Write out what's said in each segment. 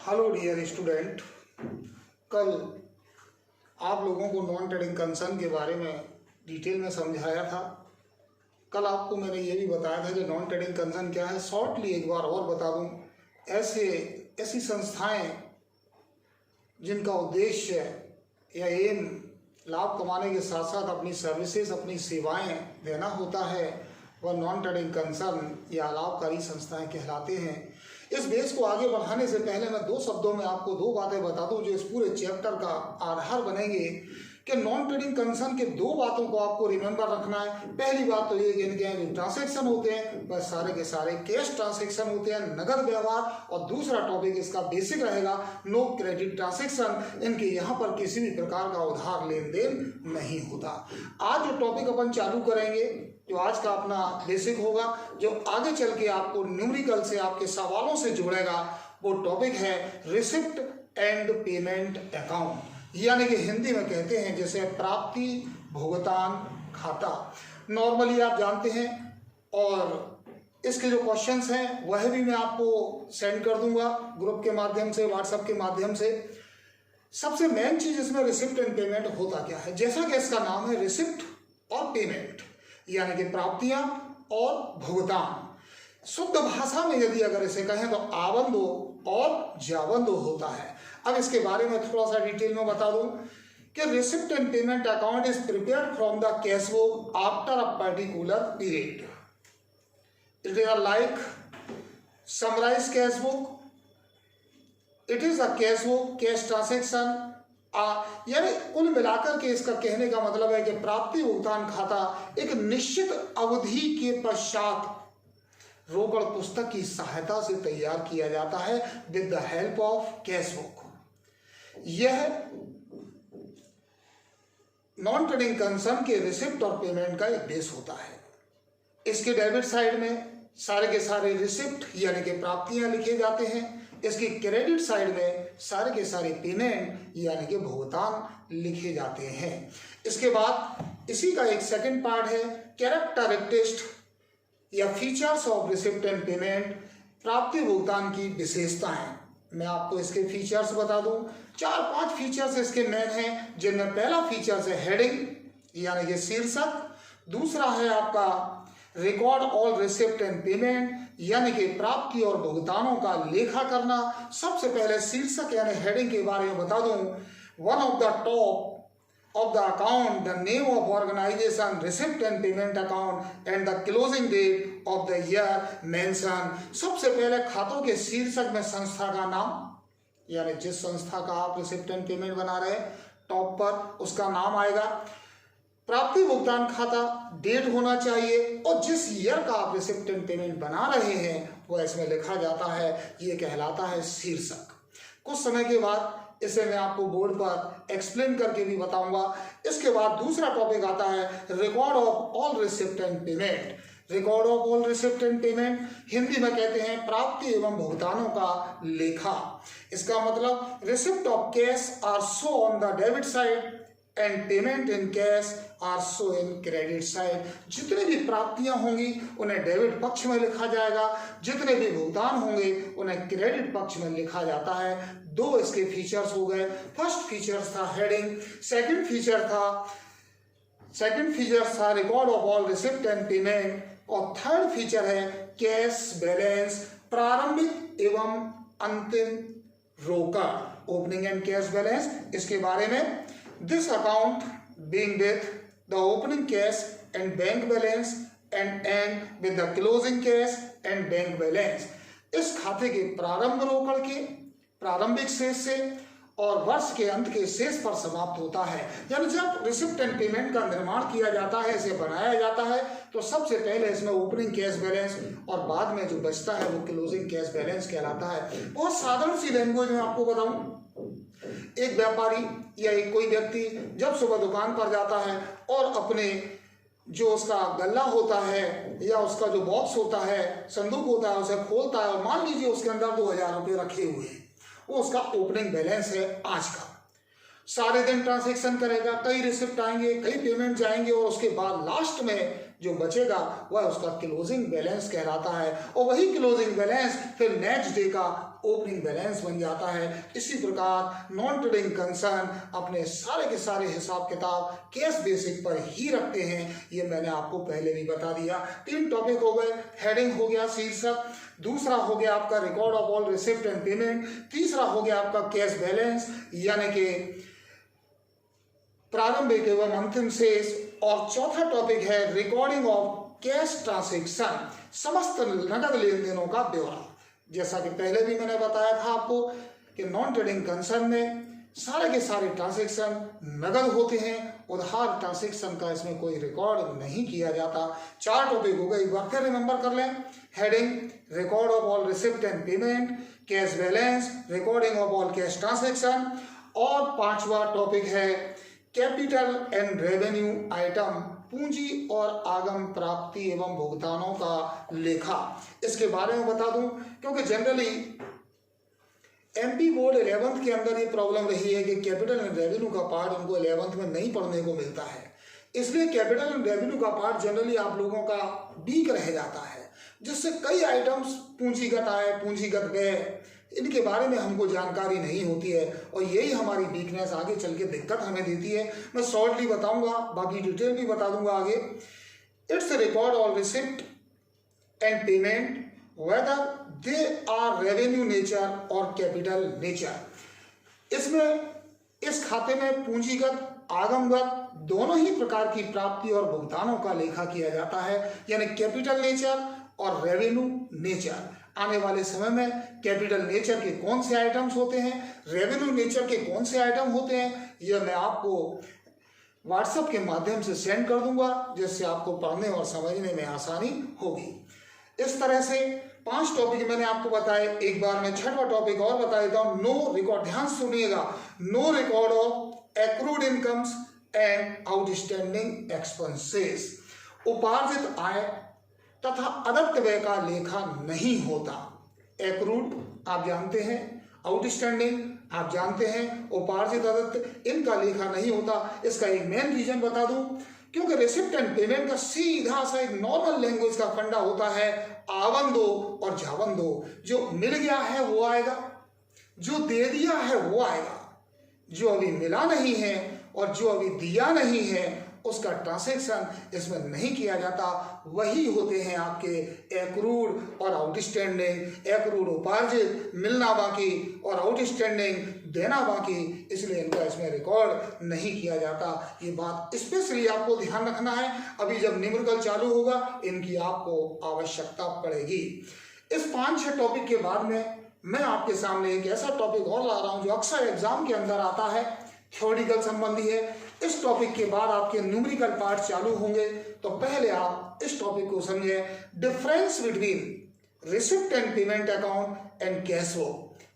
Hello dear student, कल आप लोगों को नॉन ट्रेडिंग कंसर्न के बारे में डिटेल में समझाया था। कल आपको मैंने ये भी बताया था कि नॉन ट्रेडिंग कंसर्न क्या है। शॉर्टली एक बार और बता दूं, ऐसी संस्थाएं जिनका उद्देश्य या एम लाभ कमाने के साथ साथ अपनी सर्विसेज, अपनी सेवाएं देना होता है, वह नॉन ट्रेडिंग कंसर्न या लाभकारी संस्थाएं कहलाते हैं। इस बेस को आगे बढ़ाने से पहले मैं दो शब्दों में आपको दो बातें बता दूं जो इस पूरे चैप्टर का आधार बनेंगे कि नॉन ट्रेडिंग कंसर्न के दो बातों को आपको रिमेंबर रखना है। पहली बात तो ये कि इनके यहाँ जो ट्रांसेक्शन होते हैं वह सारे के सारे कैश ट्रांसेक्शन होते हैं, नगद व्यवहार। और दूसरा टॉपिक इसका बेसिक रहेगा, नो क्रेडिट ट्रांसेक्शन। इनके यहाँ पर किसी भी प्रकार का उधार लेन देन नहीं होता। आज जो टॉपिक अपन चालू करेंगे, जो आज का अपना बेसिक होगा, जो आगे चल के आपको न्यूमेरिकल से, आपके सवालों से जुड़ेगा, वो टॉपिक है रिसिप्ट एंड पेमेंट अकाउंट, यानी कि हिंदी में कहते हैं जैसे प्राप्ति भुगतान खाता। नॉर्मली आप जानते हैं, और इसके जो क्वेश्चंस हैं वह भी मैं आपको सेंड कर दूंगा ग्रुप के माध्यम से, व्हाट्सएप के माध्यम से। सबसे मेन चीज इसमें रिसिप्ट एंड पेमेंट होता क्या है। जैसा कि इसका नाम है रिसिप्ट और पेमेंट, यानी कि प्राप्तियां और भुगतान। शुद्ध भाषा में यदि अगर इसे कहें तो आवंदो और जावंदो होता है। अब इसके बारे में थोड़ा सा डिटेल में बता दूं कि receipt and payment account is prepared from the cash book after a particular period. It is like summarise cash book, it is a cash book, cash transaction. यानी कुल मिलाकर के इसका कहने का मतलब है कि प्राप्ति भुगतान खाता एक निश्चित अवधि के पश्चात रोकड़ पुस्तक की सहायता से तैयार किया जाता है with the help of cash book. यह नॉन ट्रेडिंग कंसर्न के रिसिप्ट और पेमेंट का एक बेस होता है। इसके डेबिट साइड में सारे के सारे रिसिप्ट यानी कि प्राप्तियां लिखे जाते हैं। इसकी क्रेडिट साइड में सारे के सारे पेमेंट यानी कि भुगतान लिखे जाते हैं। इसके बाद इसी का एक सेकंड पार्ट है कैरेक्टरिस्टिक्स या features of receipt and payment, प्राप्ति भुगतान की विशेषताएं। मैं आपको इसके फीचर्स बता दूं। 4-5 फीचर्स इसके मेन हैं, जिनमें पहला फीचर्स है हेडिंग यानी कि शीर्षक। दूसरा है आपका record all receipt and payment, यानी कि प्राप्ति और भुगतानों का लेखा करना। सबसे पहले शीर्षक यानी हेडिंग के बारे में बता दूं। One of the top of the account, the name of organization, receipt and payment account, and the closing date of the year mentioned। सबसे पहले खातों के शीर्षक में संस्था का नाम, यानी जिस संस्था का आप रिसिप्ट एंड पेमेंट बना रहे हैं टॉप पर उसका नाम आएगा। प्राप्ति भुगतान खाता डेट होना चाहिए, और जिस ईयर का आप रिसिप्ट एंड पेमेंट बना रहे हैं वो इसमें लिखा जाता है। ये कहलाता है शीर्षक। कुछ समय के बाद इसे मैं आपको बोर्ड पर एक्सप्लेन करके भी बताऊंगा। इसके बाद दूसरा टॉपिक आता है record of all receipt and payment. Record of all receipt and payment Hindi में कहते हैं प्राप्ति एवं भुगतानों का लेखा। इसका मतलब receipt of cash are show on the debit side and payment in cash are show in credit side. जितने भी प्राप्तियां होंगी उन्हें डेबिट पक्ष में लिखा जाएगा, जितने भी भुगतान होंगे उन्हें क्रेडिट पक्ष में लिखा जाता है। दो इसके फीचर्स हो गए। फर्स्ट फीचर था हेडिंग, सेकंड फीचर था record of all receipt and payment, और थर्ड फीचर है कैश बैलेंस, प्रारंभिक एवं अंतिम रोकड़, ओपनिंग एंड कैश बैलेंस। इसके बारे में this account being with the opening cash and bank balance and end with the closing cash and bank balance। इस खाते के प्रारंभ रोकड़ के प्रारंभिक शेष से और वर्ष के अंत के शेष पर समाप्त होता है। यानी जब रिसिप्ट एंड पेमेंट का निर्माण किया जाता है, इसे बनाया जाता है, तो सबसे पहले इसमें ओपनिंग कैश बैलेंस और बाद में जो बचता है वो क्लोजिंग कैश बैलेंस कहलाता है। बहुत साधारण सी लैंग्वेज में आपको बताऊं, एक व्यापारी या एक कोई व्यक्ति जब सुबह दुकान पर जाता है और अपने जो उसका गल्ला होता है या उसका जो बॉक्स होता है, संदूक होता है, उसे खोलता है और मान लीजिए उसके अंदर 2000 रुपये रखे हुए हैं, वो उसका ओपनिंग बैलेंस है आज का। सारे दिन ट्रांजैक्शन करेगा, कई रिसिप्ट आएंगे, कई पेमेंट जाएंगे, और उसके बाद लास्ट में जो बचेगा वह उसका क्लोजिंग बैलेंस कहलाता है और वही क्लोजिंग बैलेंस फिर नेक्स्ट डे का ओपनिंग बैलेंस बन जाता है। इसी प्रकार नॉन ट्रेडिंग कंसर्न अपने सारे के सारे हिसाब किताब कैश बेसिक पर ही रखते हैं, ये मैंने आपको पहले भी बता दिया। 3 टॉपिक हो गए, हेडिंग हो गया शीर्षक, दूसरा हो गया आपका record of all receipt and payment, तीसरा हो गया आपका कैश बैलेंस यानी कि प्रारंभिक एवं अंतिम शेष, और चौथा टॉपिक है रिकॉर्डिंग ऑफ कैश ट्रांजैक्शन, समस्त नगद लेन देनों का ब्यौरा। जैसा कि पहले भी मैंने बताया था आपको कि नॉन ट्रेडिंग कंसर्न में सारे के सारे ट्रांजैक्शन नगद होते हैं, उधार ट्रांजैक्शन का इसमें कोई रिकॉर्ड नहीं किया जाता। 4 टॉपिक हो गए, एक बार फिर रिमेंबर कर लें। Heading record of all receipt and payment, cash balance, recording of all cash transaction, और 5वां टॉपिक है कैपिटल एंड रेवेन्यू आइटम, पूंजी और आगम प्राप्ति एवं भुगतानों का लेखा। इसके बारे में बता दूं क्योंकि जनरली एमपी बोर्ड 11th के अंदर ये प्रॉब्लम रही है कि कैपिटल एंड रेवेन्यू का पार्ट उनको 11th में नहीं पढ़ने को मिलता है, इसलिए कैपिटल एंड रेवेन्यू का पार्ट जनरली आप लोगों का वीक रह जाता है, जिससे कई आइटम्स पूंजीगत आय, पूंजीगत व्यय, इनके बारे में हमको जानकारी नहीं होती है और यही हमारी वीकनेस आगे चल के दिक्कत हमें देती है। मैं शॉर्टली बताऊंगा, बाकी डिटेल भी बता दूंगा आगे। It's record all receipt and payment whether they are revenue nature और कैपिटल नेचर। इसमें इस खाते में पूंजीगत आगमगत दोनों ही प्रकार की प्राप्ति और भुगतानों का लेखा किया जाता है, यानी कैपिटल नेचर और रेवेन्यू नेचर। आने वाले समय में कैपिटल नेचर के कौन से आइटम्स होते हैं, रेवेन्यू नेचर के कौन से आइटम होते हैं, यह मैं आपको व्हाट्सएप के माध्यम से सेंड कर दूंगा, जिससे आपको पढ़ने और समझने में आसानी होगी। इस तरह से 5 टॉपिक मैंने आपको बताए। एक बार मैं 6वां टॉपिक और बता देता हूं। नो रिकॉर्ड, ध्यान सुनिएगा, no record of accrued incomes and outstanding expenses. उपार्जित आय तथा अदत्त व्यय का लेखा नहीं होता। एक्रूड आप जानते हैं, आउटस्टैंडिंग आप जानते हैं, उपार्जित अदत्त इनका लेखा नहीं होता। इसका एक मेन रीजन बता दूं, क्योंकि रिसिप्ट एंड पेमेंट का सीधा सा एक नॉर्मल लैंग्वेज का फंडा होता है, आवन दो और जावन दो। जो मिल गया है वो आएगा, जो दे दिया है वो आएगा, जो अभी मिला नहीं है और जो अभी दिया नहीं है उसका ट्रांजैक्शन इसमें नहीं किया जाता। वही होते हैं आपके एक्रूड और आउटस्टैंडिंग। एक्रूड उपार्जित, मिलना बाकी, और आउटस्टैंडिंग देना बाकी, इसलिए इनका इसमें रिकॉर्ड नहीं किया जाता। ये बात स्पेशली आपको ध्यान रखना है। अभी जब न्यूमेरिकल चालू होगा इनकी आपको आवश्यकता पड़ेगी। इस 5-6 टॉपिक के बाद में मैं आपके सामने एक ऐसा टॉपिक और ला रहा हूं जो अक्सर एग्जाम के अंदर आता है, थ्योरेटिकल संबंधी है। इस टॉपिक के बाद आपके न्यूमेरिकल पार्ट चालू होंगे, तो पहले आप इस टॉपिक को समझें। Difference between receipt and payment account and cash flow,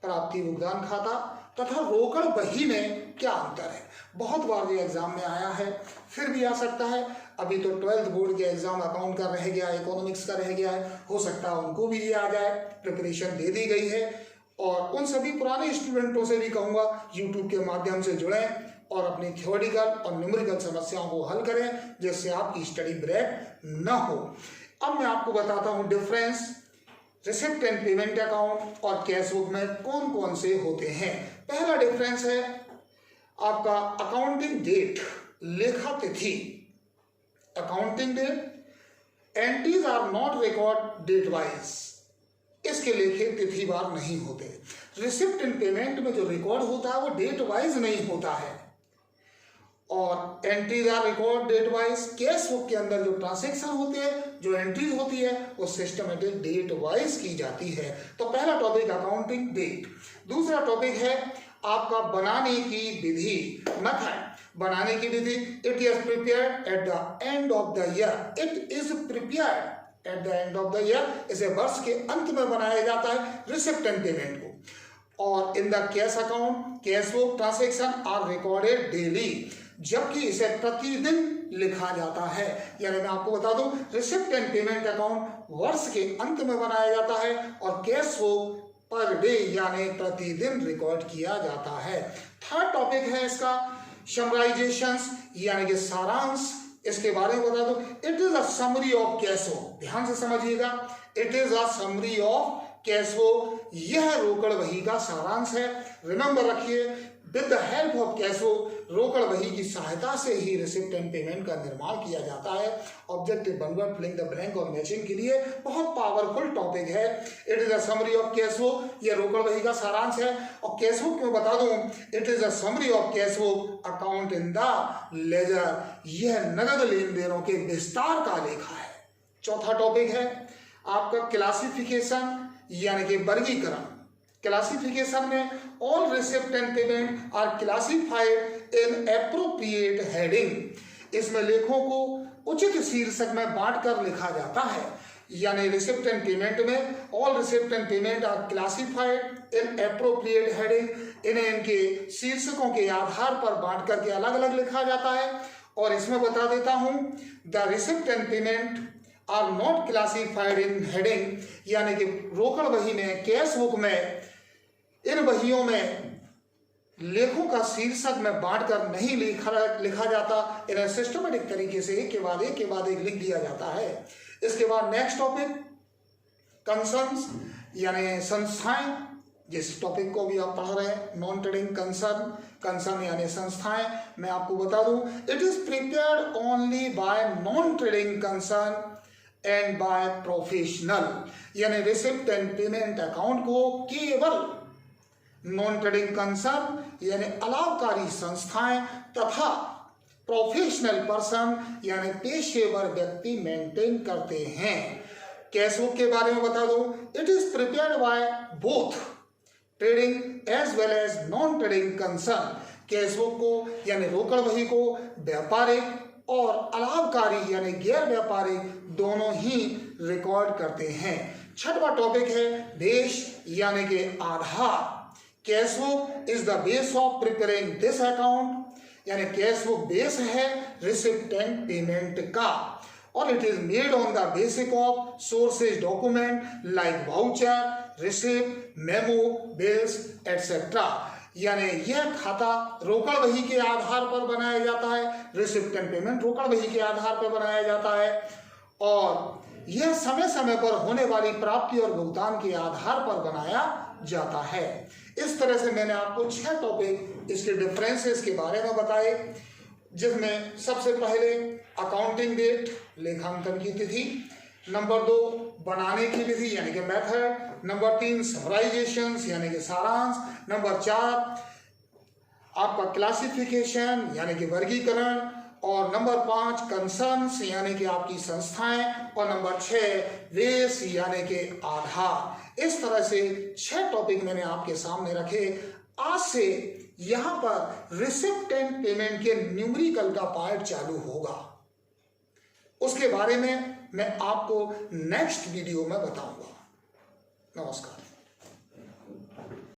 प्राप्ति भुगतान खाता तथा रोकड़ बही में क्या अंतर है। बहुत बार ये एग्जाम में आया है, फिर भी आ सकता है। अभी तो 12th बोर्ड के एग्जाम अकाउंट का रह गया, इकोनॉमिक्स का रह गया है, हो सकता है उनको भी ये आ जाए। प्रिपरेशन दे दी गई है और उन सभी पुराने स्टूडेंटों से भी कहूँगा यूट्यूब के माध्यम से जुड़ें और अपनी थ्योरेटिकल और न्यूमेरिकल समस्याओं को हल करें, जिससे आपकी स्टडी ब्रेक न हो। अब मैं आपको बताता हूँ difference receipt and payment account और कैश बुक में कौन कौन से होते हैं। पहला डिफरेंस है आपका अकाउंटिंग डेट, लेखा तिथि। Accounting date entries are not record date wise, इसके लेखे तिथिवार नहीं होते। रिसिप्ट एंड पेमेंट में जो रिकॉर्ड होता है वो डेट वाइज नहीं होता है और entries are record date wise. Cash book के अंदर जो ट्रांजैक्शन होते हैं, जो एंट्रीज होती है, वो सिस्टमेटिक डेट वाइज की जाती है। तो पहला टॉपिक अकाउंटिंग डेट। दूसरा टॉपिक है आपका बनाने की विधि, मेथड। बनाने की विधि, it is prepared at the end of the year. It is prepared at the end of the year, इसे वर्ष के अंत में बनाया जाता है रिसिप्ट एंड पेमेंट को। और in the cash account, cash book transaction are recorded daily, जबकि इसे प्रतिदिन लिखा जाता है। यानी मैं आपको बता दूं, रिसिप्ट एंड पेमेंट अकाउंट वर्ष के अंत में बनाया जाता है और कैश बुक पर डे यानी प्रतिदिन रिकॉर्ड किया जाता है। थर्ड टॉपिक है इसका समराइजेशंस यानी कि सारांश इसके बारे में बता दो। It is a summary of cash flow, ध्यान से समझिएगा, it is a summary of cash flow, यह रोकड़ बही का सारांश है। रिमेंबर रखिए, with the help of cash flow, रोकड़ बही की सहायता से ही रिसिप्ट एंड पेमेंट का निर्माण किया जाता है। ऑब्जेक्टिव बनकर फिलिंग द ब्लैंक और मैचिंग के लिए बहुत पावरफुल टॉपिक है। It is a summary of cash flow, यह रोकड़ बही का सारांश है। और कैश फ्लो क्यों बता दूं, it is a summary of cash flow account in the ledger, यह नगद लेन देनों के विस्तार का लेखा है। चौथा टॉपिक है आपका क्लासिफिकेशन यानी कि वर्गीकरण। क्लासिफिकेशन में all receipt and payment are classified in appropriate heading, इसमें लेखों को उचित शीर्षक में बांटकर लिखा जाता है। यानी रिसिप्ट एंड पेमेंट में all receipt and payment are classified in appropriate heading, इन्हें इनके शीर्षकों के आधार पर बांट करके अलग अलग लिखा जाता है। और इसमें बता देता हूं, the receipt and payment are not classified in heading, यानी कि रोकड़ बही में, कैश बुक में, इन बहियों में लेखों का शीर्षक में बांटकर नहीं लिखा जाता, इन्हें सिस्टमेटिक तरीके से एक के बाद एक लिख दिया जाता है। इसके बाद नेक्स्ट टॉपिक कंसर्न्स यानी संस्थाएं, जिस टॉपिक को भी आप पढ़ रहे हैं, नॉन ट्रेडिंग कंसर्न, कंसर्न यानी संस्थाएं। मैं आपको बता दूं, it is prepared only by non trading concern and by professional, यानी रिसिप्ट एंड पेमेंट अकाउंट को केवल नॉन ट्रेडिंग कंसर्न यानी अलाभकारी संस्थाएं तथा प्रोफेशनल पर्सन यानी पेशेवर व्यक्ति मेंटेन करते हैं। कैश बुक के बारे में बता दो, it is prepared by both trading as well as non trading concern, cash book को यानी रोकड़ बही को व्यापारिक और अलाभकारी यानी गैर व्यापारिक दोनों ही रिकॉर्ड करते हैं। छठवां टॉपिक है बेस यानी कि आधार। Cash book is the base of preparing this account, यानी कैश बुक बेस है रिसिप्ट एंड पेमेंट का, और it is made on the basic of sources document like voucher, receipt, memo, bills etcetera, यानी यह खाता रोकड़ बही के आधार पर बनाया जाता है, रिसिप्ट एंड पेमेंट रोकड़ बही के आधार पर बनाया जाता है, और यह समय समय पर होने वाली प्राप्ति और भुगतान के आधार पर बनाया जाता है। इस तरह से मैंने आपको 6 टॉपिक इसके डिफरेंसेस के बारे में बताए, जिसमें सबसे पहले अकाउंटिंग डेट लेखांकन की तिथि, नंबर 2 बनाने की विधि यानी कि मेथड, नंबर 3 समराइजेशन यानी कि सारांश, नंबर 4 आपका क्लासिफिकेशन यानी कि वर्गीकरण, और नंबर 5 कंसर्न्स यानी कि आपकी संस्थाएं, और नंबर 6 बेस यानी कि आधार। इस तरह से 6 टॉपिक मैंने आपके सामने रखे। आज से यहां पर रिसिप्ट एंड पेमेंट के न्यूमेरिकल का पार्ट चालू होगा, उसके बारे में मैं आपको नेक्स्ट वीडियो में बताऊंगा। नमस्कार।